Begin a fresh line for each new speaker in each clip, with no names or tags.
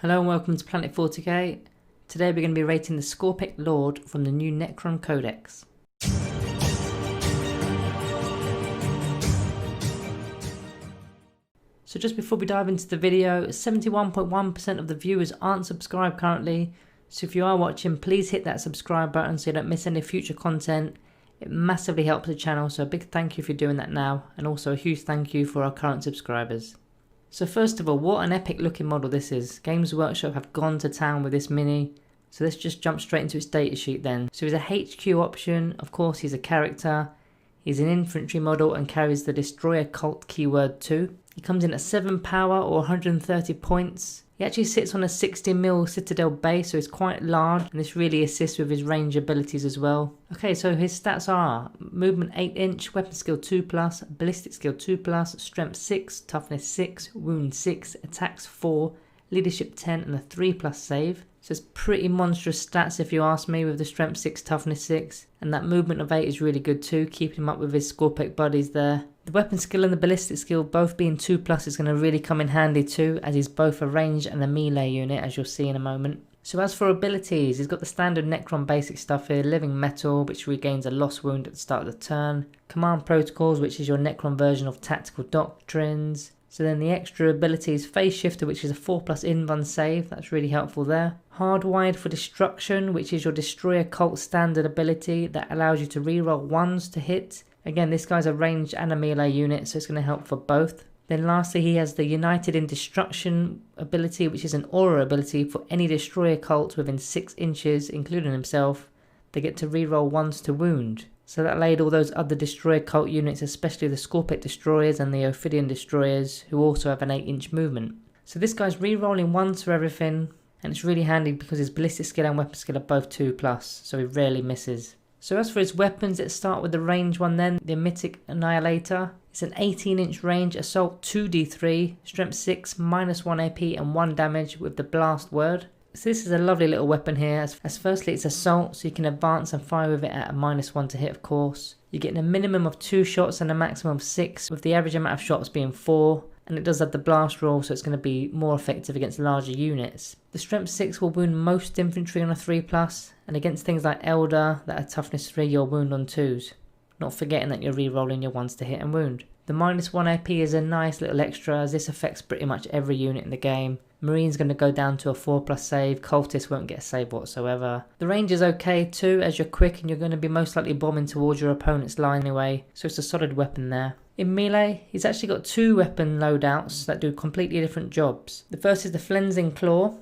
Hello and welcome to Planet 40k. Today we're going to be rating the Skorpekh Lord from the new Necron Codex. So just before we dive into the video, 71.1% of the viewers aren't subscribed currently, so if you are watching, please hit that subscribe button so you don't miss any future content. It massively helps the channel, so a big thank you for doing that now, and also a huge thank you for our current subscribers. So first of all, what an epic looking model this is. Games Workshop have gone to town with this mini. So let's just jump straight into its datasheet then. So he's a HQ option, of course he's a character. He's an infantry model and carries the Destroyer Cult keyword too. He comes in at 7 power or 130 points. He actually sits on a 60mm Citadel base, so he's quite large, and this really assists with his range abilities as well. Okay, so his stats are movement 8-inch, weapon skill 2+, ballistic skill 2+, strength 6, toughness 6, wound 6, attacks 4, leadership 10 and a 3+ save. So it's pretty monstrous stats if you ask me, with the strength 6, toughness 6, and that movement of 8 is really good too, keeping him up with his Skorpekh buddies there. The weapon skill and the ballistic skill both being 2+ is going to really come in handy too, as he's both a range and a melee unit, as you'll see in a moment. So as for abilities, he's got the standard Necron basic stuff here, Living Metal, which regains a lost wound at the start of the turn, Command Protocols, which is your Necron version of Tactical Doctrines. So then the extra abilities, Phase Shifter, which is a 4+ invuln save, that's really helpful there. Hardwired for Destruction, which is your Destroyer Cult standard ability that allows you to reroll 1s to hit. Again, this guy's a ranged and a melee unit, so it's going to help for both. Then lastly, he has the United in Destruction ability, which is an aura ability for any Destroyer Cult within 6 inches, including himself. They get to reroll 1s to wound. So that laid all those other Destroyer Cult units, especially the Skorpekh Destroyers and the Ophidian Destroyers, who also have an 8-inch movement. So this guy's rerolling 1s for everything, and it's really handy because his ballistic skill and weapon skill are both 2+, so he rarely misses. So as for his weapons, let's start with the range one then, the Mythic Annihilator. It's an 18-inch range, assault 2d3, strength 6, -1 AP and 1 damage with the blast word. So this is a lovely little weapon here, as firstly it's assault, so you can advance and fire with it at a -1 to hit of course. You're getting a minimum of 2 shots and a maximum of 6, with the average amount of shots being 4. And it does have the blast roll, so it's going to be more effective against larger units. The strength 6 will wound most infantry on a 3+, and against things like Elder that are toughness 3, you'll wound on 2s. Not forgetting that you're re-rolling your 1s to hit and wound. The -1 AP is a nice little extra, as this affects pretty much every unit in the game. Marine's going to go down to a 4+ save, Cultists won't get a save whatsoever. The range is okay too, as you're quick and you're going to be most likely bombing towards your opponent's line anyway, so it's a solid weapon there. In melee, he's actually got 2 weapon loadouts that do completely different jobs. The first is the Flensing Claw,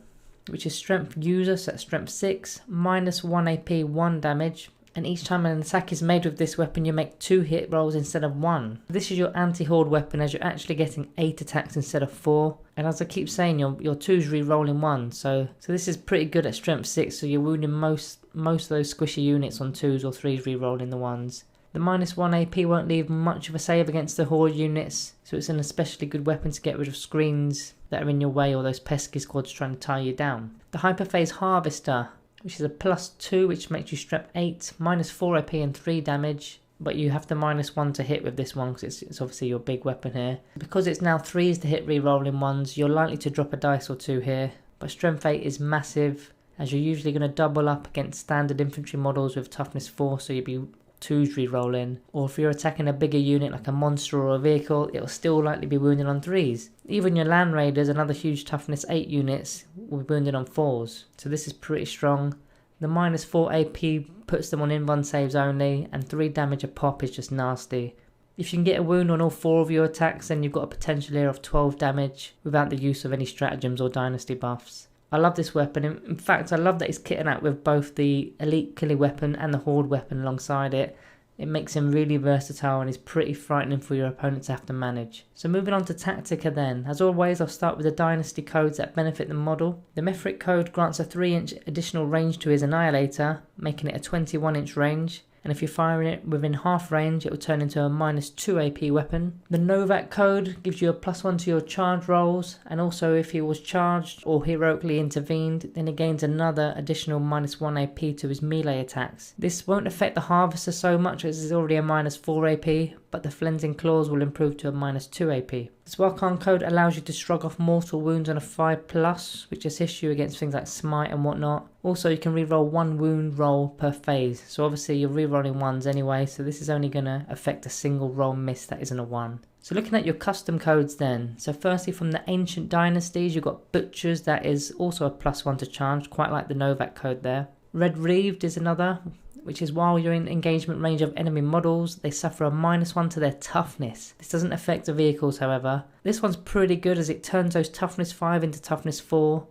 which is strength user, so that's strength 6, -1 AP, 1 damage. And each time an attack is made with this weapon, you make 2 hit rolls instead of 1. This is your anti-horde weapon, as you're actually getting 8 attacks instead of 4. And as I keep saying, your 2's re-rolling 1. So this is pretty good at strength 6, so you're wounding most of those squishy units on 2s or 3s re-rolling the 1s. The -1 AP won't leave much of a save against the horde units, so it's an especially good weapon to get rid of screens that are in your way or those pesky squads trying to tie you down. The Hyperphase Harvester, which is a +2, which makes you strength 8, -4 AP and 3 damage, but you have the -1 to hit with this one because it's obviously your big weapon here. Because it's now 3s to hit re-rolling 1s, you're likely to drop a dice or 2 here, but strength 8 is massive, as you're usually going to double up against standard infantry models with toughness 4, so you'll be 2s re-rolling, or if you're attacking a bigger unit like a monster or a vehicle, it'll still likely be wounded on 3s. Even your Land Raiders and other huge toughness 8 units will be wounded on 4s, so this is pretty strong. The -4 AP puts them on invuln saves only, and 3 damage a pop is just nasty. If you can get a wound on all 4 of your attacks, then you've got a potential here of 12 damage without the use of any stratagems or dynasty buffs. I love this weapon. In fact, I love that he's kitted out with both the elite killing weapon and the horde weapon alongside it. It makes him really versatile and is pretty frightening for your opponent to have to manage. So moving on to Tactica then. As always, I'll start with the dynasty codes that benefit the model. The Mithric code grants a 3-inch additional range to his Annihilator, making it a 21-inch range. And if you're firing it within half range, it will turn into a -2 AP weapon. The Novak code gives you a +1 to your charge rolls, and also if he was charged or heroically intervened, then he gains another additional -1 AP to his melee attacks. This won't affect the Harvester so much as it's already a -4 AP, but the Flensing Claws will improve to a -2 AP. This Necron code allows you to shrug off mortal wounds on a 5+, which assists you against things like smite and whatnot. Also, you can reroll 1 wound roll per phase, so obviously you're rerolling ones anyway, so this is only going to affect a single roll miss that isn't a 1. So looking at your custom codes then, so firstly from the ancient dynasties you've got Butchers, that is also a +1 to charge, quite like the Novak code there. Red Reaved is another, which is while you're in engagement range of enemy models, they suffer a -1 to their toughness. This doesn't affect the vehicles however. This one's pretty good as it turns those toughness 5 into toughness 4,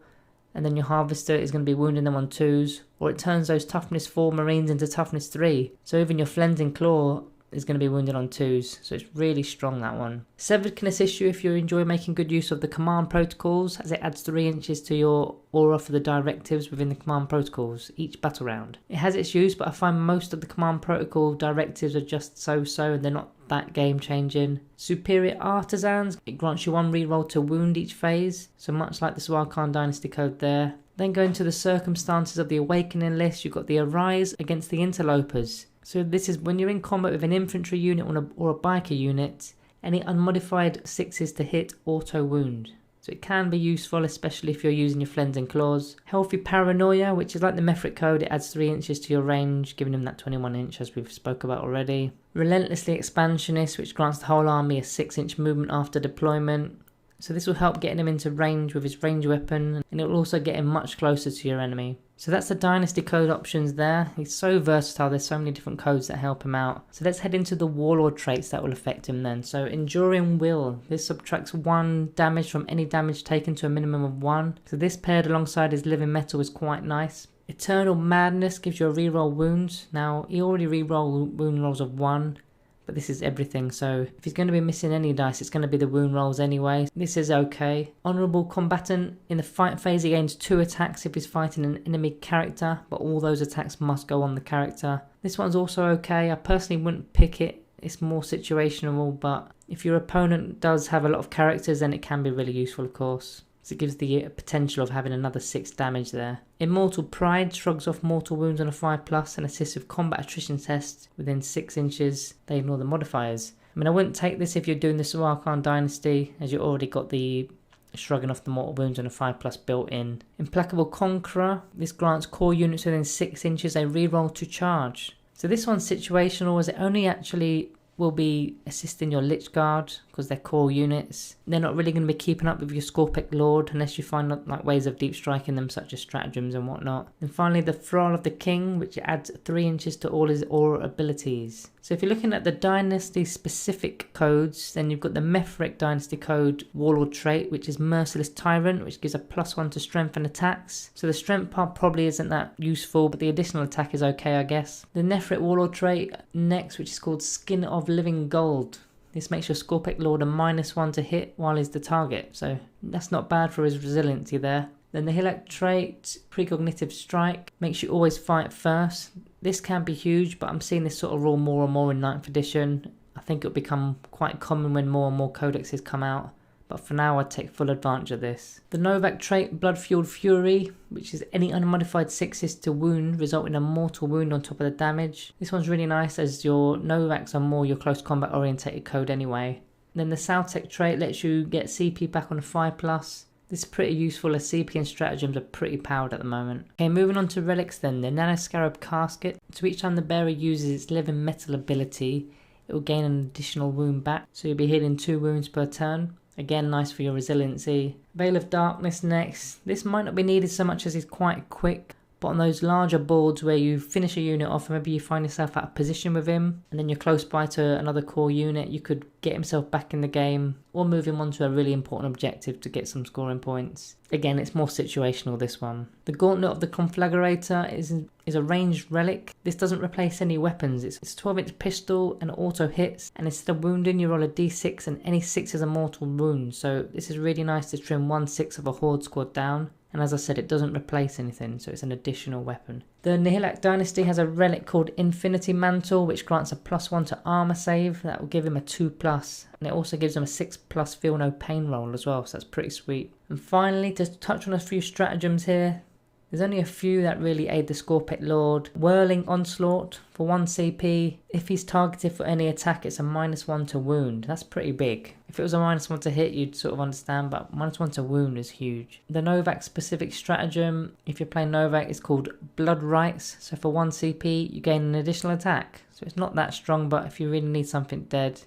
and then your harvester is going to be wounding them on 2s, or it turns those toughness 4 marines into toughness 3, so even your Flensing Claw is going to be wounded on 2s, so it's really strong, that one. Severed can assist you if you enjoy making good use of the command protocols, as it adds 3 inches to your aura for the directives within the command protocols each battle round. It has its use, but I find most of the command protocol directives are just so and they're not that game changing. Superior Artisans, it grants you 1 reroll to wound each phase, so much like the Swarkan Dynasty code there. Then going to the circumstances of the Awakening list, you've got the Arise against the Interlopers. So this is when you're in combat with an infantry unit or a biker unit, any unmodified 6s to hit auto wound. So it can be useful, especially if you're using your Flensing Claws. Healthy Paranoia, which is like the Mefrit code, it adds 3 inches to your range, giving them that 21 inch as we've spoke about already. Relentlessly Expansionist, which grants the whole army a 6-inch movement after deployment. So this will help getting him into range with his range weapon, and it will also get him much closer to your enemy. So that's the dynasty code options there. He's so versatile, there's so many different codes that help him out. So let's head into the Warlord traits that will affect him then. So Enduring Will, this subtracts 1 damage from any damage taken to a minimum of 1. So this paired alongside his Living Metal is quite nice. Eternal Madness gives you a reroll wounds. Now he already reroll wound rolls of 1. But this is everything, so if he's going to be missing any dice, it's going to be the wound rolls anyway. This is okay. Honourable Combatant, in the fight phase he gains 2 attacks if he's fighting an enemy character, but all those attacks must go on the character. This one's also okay. I personally wouldn't pick it, it's more situational, but if your opponent does have a lot of characters then it can be really useful of course. So it gives the potential of having another 6 damage there. Immortal Pride shrugs off mortal wounds on a 5+ and assists with combat attrition tests within 6 inches. They ignore the modifiers. I mean, I wouldn't take this if you're doing the Swarkan Dynasty, as you already got the shrugging off the mortal wounds on a 5+ built in. Implacable Conqueror, this grants core units within 6 inches a reroll to charge. So this one's situational, as it only actually will be assisting your Lich Guard because they're core units. They're not really going to be keeping up with your Skorpekh Lord unless you find like ways of deep striking them, such as stratagems and whatnot. And finally the Thrall of the King, which adds 3 inches to all his aura abilities. So if you're looking at the dynasty specific codes, then you've got the Mefrit dynasty code Warlord Trait, which is Merciless Tyrant, which gives a +1 to strength and attacks. So the strength part probably isn't that useful, but the additional attack is okay, I guess. The Nefrit Warlord Trait next, which is called Skin of Living Gold. This makes your Skorpekh Lord a -1 to hit while he's the target, so that's not bad for his resiliency there. Then the Hilak trait, Precognitive Strike, makes you always fight first. This can be huge, but I'm seeing this sort of rule more and more in 9th edition. I think it'll become quite common when more and more codexes come out, but for now I'd take full advantage of this. The Novak trait, Blood-Fueled Fury, which is any unmodified 6s to wound, resulting in a mortal wound on top of the damage. This one's really nice as your Novaks are more your close combat orientated code anyway. Then the Saltec trait lets you get CP back on a 5+. This is pretty useful as CP and stratagems are pretty powered at the moment. Okay, moving on to relics then. The Nanoscarab Casket. So each time the bearer uses its Living Metal ability, it will gain an additional wound back. So you'll be healing 2 wounds per turn. Again, nice for your resiliency. Veil of Darkness next. This might not be needed so much as it's quite quick, but on those larger boards where you finish a unit off and maybe you find yourself out of position with him and then you're close by to another core unit, you could get himself back in the game or move him onto a really important objective to get some scoring points. Again, it's more situational, this one. The Gauntlet of the Conflagrator is a ranged relic. This doesn't replace any weapons. It's a 12-inch pistol and auto hits, and instead of wounding you roll a d6 and any 6 is a mortal wound. So this is really nice to trim 1/6 of a horde squad down. And as I said, it doesn't replace anything, so it's an additional weapon. The Nihilak Dynasty has a relic called Infinity Mantle, which grants a +1 to armor save. That will give him a 2+, and it also gives him a 6+ feel no pain roll as well, so that's pretty sweet. And finally, to touch on a few stratagems here, There's only a few that really aid the Skorpekh Lord. Whirling Onslaught for 1 CP. If he's targeted for any attack, it's a -1 to wound. That's pretty big. If it was a -1 to hit, you'd sort of understand, but -1 to wound is huge. The Novak specific stratagem, if you're playing Novak, is called Blood Rights. So for 1 CP, you gain an additional attack. So it's not that strong, but if you really need something dead,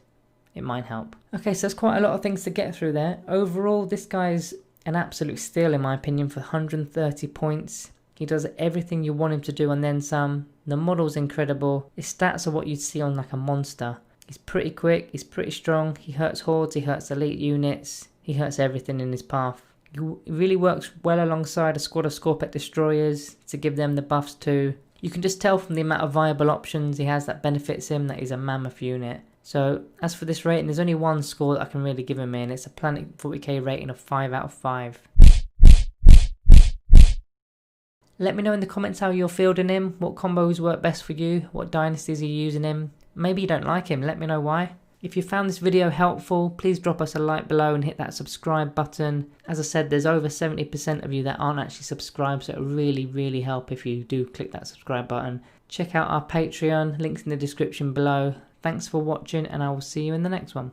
it might help. Okay, so there's quite a lot of things to get through there. Overall, this guy's an absolute steal in my opinion for 130 points. He does everything you want him to do and then some. The model's incredible. His stats are what you'd see on like a monster. He's pretty quick, he's pretty strong, he hurts hordes, he hurts elite units, he hurts everything in his path. He really works well alongside a squad of Skorpekh destroyers to give them the buffs too. You can just tell from the amount of viable options he has that benefits him that he's a mammoth unit. So as for this rating, there's only one score that I can really give him in. It's a Planet 40k rating of 5 out of 5. Let me know in the comments how you're fielding him, what combos work best for you, what dynasties you're using him. Maybe you don't like him, let me know why. If you found this video helpful, please drop us a like below and hit that subscribe button. As I said, there's over 70% of you that aren't actually subscribed, so it will really help if you do click that subscribe button. Check out our Patreon, links in the description below. Thanks for watching and I will see you in the next one.